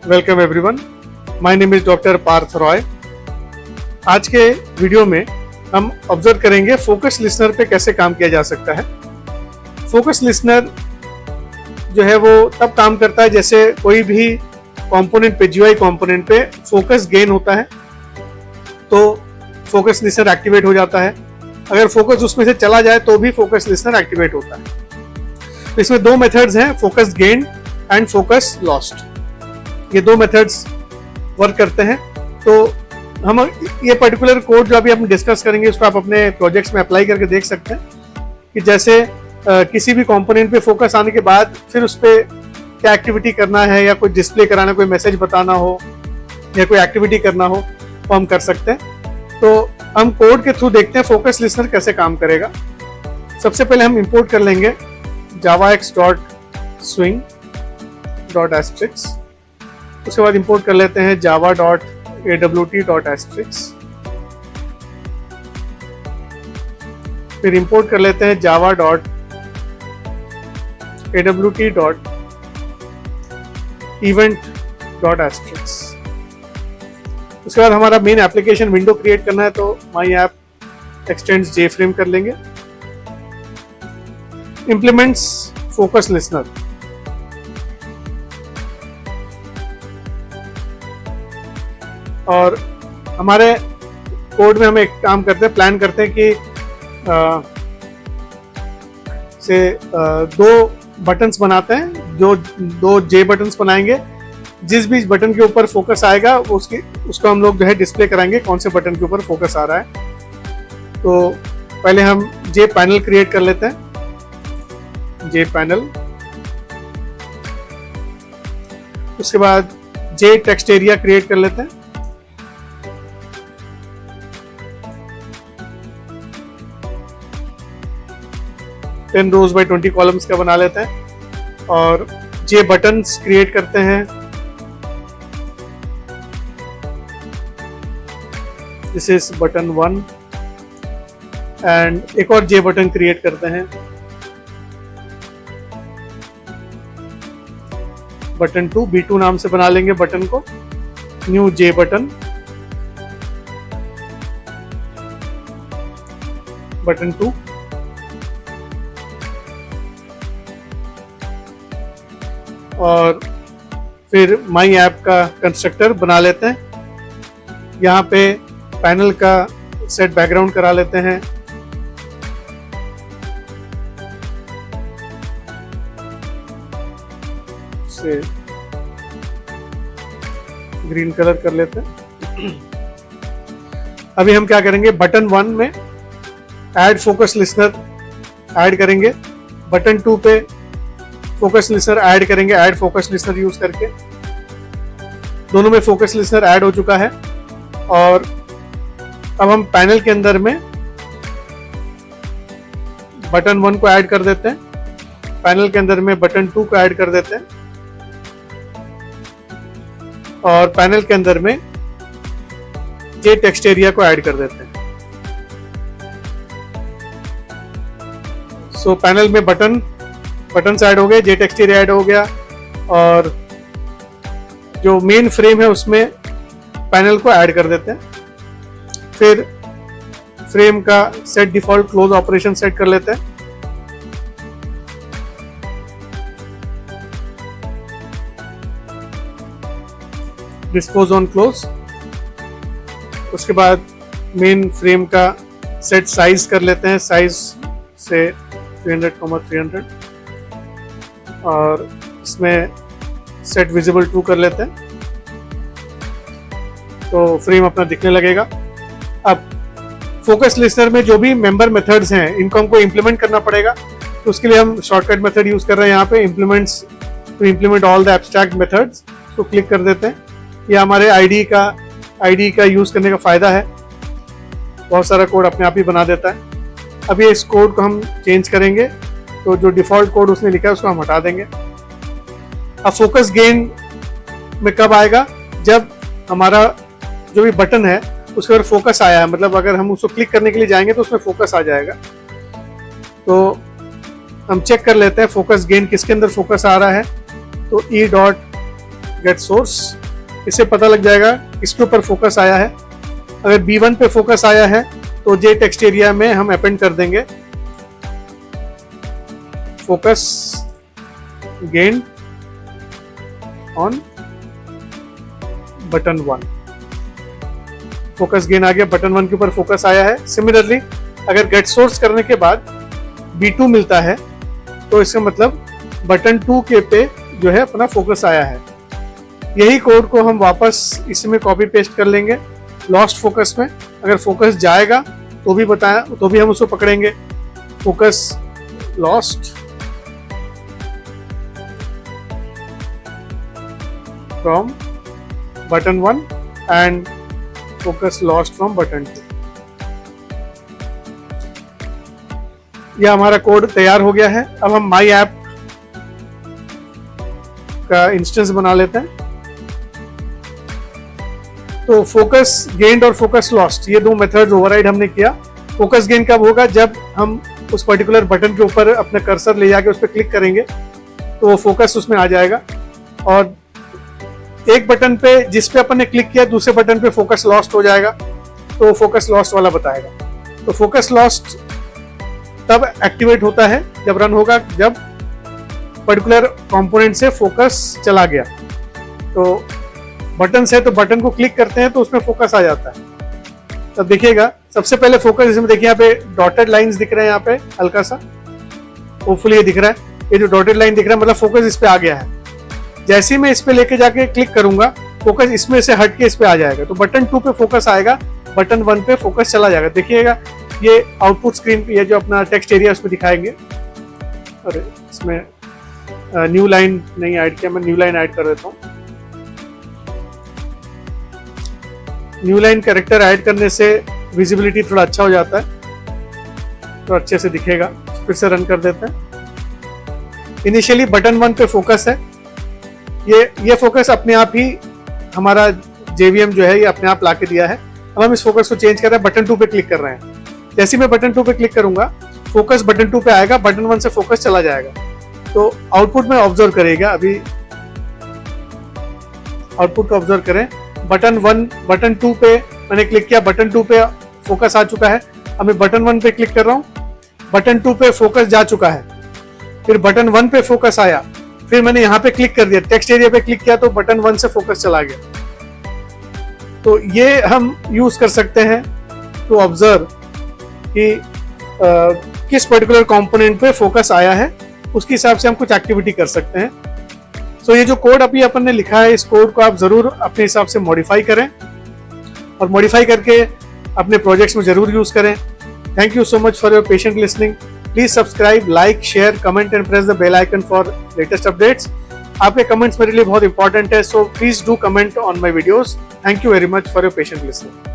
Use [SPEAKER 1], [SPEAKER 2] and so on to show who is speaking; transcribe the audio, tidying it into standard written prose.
[SPEAKER 1] Welcome everyone, my name is doctor Partha Roy. आज के video में हम ऑब्जर्व करेंगे फोकस लिसनर पे कैसे काम किया जा सकता है। फोकस लिसनर जो है वो तब काम करता है जैसे कोई भी कंपोनेंट पे, जीयूआई कंपोनेंट पे फोकस गेन होता है तो फोकस लिसनर एक्टिवेट हो जाता है। अगर फोकस उसमें से चला जाए तो भी फोकस लिसनर एक्टिवेट होता है। तो इसमें दो मेथड्स हैं, focus gain and focus lost. ये दो मेथड्स वर्क करते हैं। तो हम ये पर्टिकुलर कोड जो अभी हम डिस्कस करेंगे उसको आप अपने प्रोजेक्ट्स में अप्लाई करके देख सकते हैं कि जैसे किसी भी कंपोनेंट पे फोकस आने के बाद फिर उस पर क्या एक्टिविटी करना है, या कोई डिस्प्ले कराना, कोई मैसेज बताना हो या कोई एक्टिविटी करना हो तो हम कर सकते हैं। तो हम कोड के थ्रू देखते हैं फोकस लिसनर कैसे काम करेगा। सबसे पहले हम इंपोर्ट कर लेंगे javax.swing.asterisk। उसके बाद इंपोर्ट कर लेते हैं java.awt.asterisk। फिर इंपोर्ट कर लेते हैं java.awt.event.asterisk। उसके बाद हमारा मेन एप्लीकेशन विंडो क्रिएट करना है तो माई ऐप एक्सटेंड्स JFrame कर लेंगे। इम्प्लीमेंट्स फोकस लिसनर, और हमारे कोड में हम एक काम करते हैं, प्लान करते हैं कि दो बटन्स बनाते हैं, जो दो जे बटन्स बनाएंगे। जिस भी बटन के ऊपर फोकस आएगा उसको हम लोग जो है डिस्प्ले कराएंगे कौन से बटन के ऊपर फोकस आ रहा है। तो पहले हम जे पैनल क्रिएट कर लेते हैं, जे पैनल। उसके बाद जे टेक्स्ट एरिया क्रिएट कर लेते हैं। 10 rows by 20 कॉलम्स का बना लेते हैं और जे बटन्स क्रिएट करते हैं। दिस इज बटन 1 एंड एक और जे बटन क्रिएट करते हैं, बटन 2, B2 नाम से बना लेंगे बटन को। न्यू जे बटन, बटन 2। और फिर माई ऐप का कंस्ट्रक्टर बना लेते हैं। यहाँ पे पैनल का सेट बैकग्राउंड करा लेते हैं। से ग्रीन कलर कर लेते हैं। अभी हम क्या करेंगे, बटन 1 में ऐड फोकस लिसनर ऐड करेंगे, बटन 2 पे फोकस लिसनर ऐड करेंगे, ऐड फोकस लिसनर यूज करके। दोनों में फोकस लिसनर ऐड हो चुका है। और अब हम पैनल के अंदर में बटन 1 को ऐड कर देते हैं, पैनल के अंदर में बटन 2 को ऐड कर देते हैं और पैनल के अंदर में जे टेक्स्ट एरिया को ऐड कर देते हैं। सो पैनल में बटन्स ऐड हो गए, जे टेक्स्ट एरिया ऐड हो गया और जो मेन फ्रेम है उसमें पैनल को ऐड कर देते हैं। फिर फ्रेम का set default close operation set कर लेते हैं। Dispose on close. उसके बाद मेन फ्रेम का सेट साइज कर लेते हैं, साइज से 300,300 और इसमें सेट विजिबल 2 कर लेते हैं तो फ्रेम अपना दिखने लगेगा। अब फोकस लिसनर में जो भी मेंबर मेथड्स हैं इनको हमको इंप्लीमेंट करना पड़ेगा, तो उसके लिए हम शॉर्टकट मेथड यूज कर रहे हैं। यहाँ पे implements to implement all the abstract methods को क्लिक कर देते हैं। ये हमारे आईडी का यूज करने का फायदा है, बहुत सारा कोड अपने आप ही बना देता है। अब ये इस कोड को हम चेंज करेंगे तो जो डिफॉल्ट कोड उसने लिखा है उसको हम हटा देंगे। अब फोकस गेन में कब आएगा, जब हमारा जो भी बटन है उसके ऊपर फोकस आया है, मतलब अगर हम उसको क्लिक करने के लिए जाएंगे तो उसमें फोकस आ जाएगा। तो हम चेक कर लेते हैं फोकस गेन किसके अंदर फोकस आ रहा है। तो गेट सोर्स, इससे पता लग जाएगा किसके ऊपर फोकस आया है। अगर B1 पे फोकस आया है तो जे टेक्स्ट एरिया में हम अपेंड कर देंगे focus gain on button 1। Focus gain आ गया, बटन 1 के ऊपर फोकस आया है। सिमिलरली अगर गेट सोर्स करने के बाद B2 मिलता है तो इसका मतलब बटन 2 के पे जो है अपना फोकस आया है। यही कोड को हम वापस इसमें कॉपी पेस्ट कर लेंगे लॉस्ट फोकस में। अगर फोकस जाएगा तो भी बताया, तो भी हम उसको पकड़ेंगे focus lost from button 1 and focus lost from button 2। यह हमारा कोड तैयार हो गया है। अब हम माई ऐप का इंस्टेंस बना लेते हैं। तो फोकस गेन्ड और फोकस लॉस्ट ये दो मेथड्स ओवरराइड हमने किया। फोकस गेन कब होगा? जब हम उस पर्टिकुलर बटन के ऊपर अपना कर्सर ले जाके उस पर क्लिक करेंगे तो वो फोकस उसमें आ जाएगा, और एक बटन पे जिस पे अपन ने क्लिक किया दूसरे बटन पे फोकस लॉस्ट हो जाएगा, तो फोकस लॉस्ट वाला बताएगा। तो फोकस लॉस्ट तब एक्टिवेट होता है जब रन होगा, जब पर्टिकुलर कंपोनेंट से फोकस चला गया। तो बटन से तो बटन को क्लिक करते हैं तो उसमें फोकस आ जाता है। तब देखिएगा सबसे पहले फोकस, इसमें देखिए यहाँ पे डॉटेड लाइंस दिख रहे हैं, यहाँ पे हल्का सा होपफुली ये दिख रहा है। ये जो डॉटेड लाइन दिख रहा है मतलब फोकस इस पे आ गया है। जैसे ही मैं इस पे लेके जाके क्लिक करूंगा फोकस इसमें से हट के इस पे आ जाएगा, तो बटन 2 पे फोकस आएगा, बटन 1 पे फोकस चला जाएगा। देखिएगा ये आउटपुट स्क्रीन पे ये जो अपना टेक्स्ट एरिया उसमें दिखाएंगे। और इसमें न्यू लाइन नहीं ऐड किया, मैं न्यू लाइन ऐड कर देता हूँ। न्यू लाइन कैरेक्टर ऐड करने से विजिबिलिटी थोड़ा अच्छा हो जाता है, तो अच्छे से दिखेगा। फिर से रन कर देते हैं। इनिशियली बटन 1 पे फोकस है, ये फोकस अपने आप ही हमारा JVM जो है ये अपने आप ला के दिया है। अब हम इस फोकस को चेंज कर रहे हैं, बटन 2 पे क्लिक कर रहे हैं। जैसे मैं बटन 2 पे क्लिक करूंगा फोकस बटन 2 पे आएगा, बटन 1 से फोकस चला जाएगा। तो आउटपुट में ऑब्जर्व करेगा, अभी आउटपुट को ऑब्जर्व करें। बटन 2 पे मैंने क्लिक किया, बटन 2 पे फोकस आ चुका है। अब मैं बटन 1 पे क्लिक कर रहा हूँ, बटन 2 पे फोकस जा चुका है। फिर बटन 1 पे फोकस आया, फिर मैंने यहाँ पे क्लिक कर दिया, टेक्स्ट एरिया पे क्लिक किया तो बटन 1 से फोकस चला गया। तो ये हम यूज कर सकते हैं टू ऑब्जर्व कि किस पर्टिकुलर कंपोनेंट पे फोकस आया है, उसके हिसाब से हम कुछ एक्टिविटी कर सकते हैं। तो ये जो कोड अभी अपन ने लिखा है, इस कोड को आप जरूर अपने हिसाब से मॉडिफाई करें और मॉडिफाई करके अपने प्रोजेक्ट्स में जरूर यूज करें। Thank you so much for your patient listening. Please subscribe, like, share, comment and press the bell icon for latest updates. आपके कमेंट्स मेरे लिए बहुत इंपॉर्टेंट है, so please do comment on my videos. Thank you very much for your patient listening.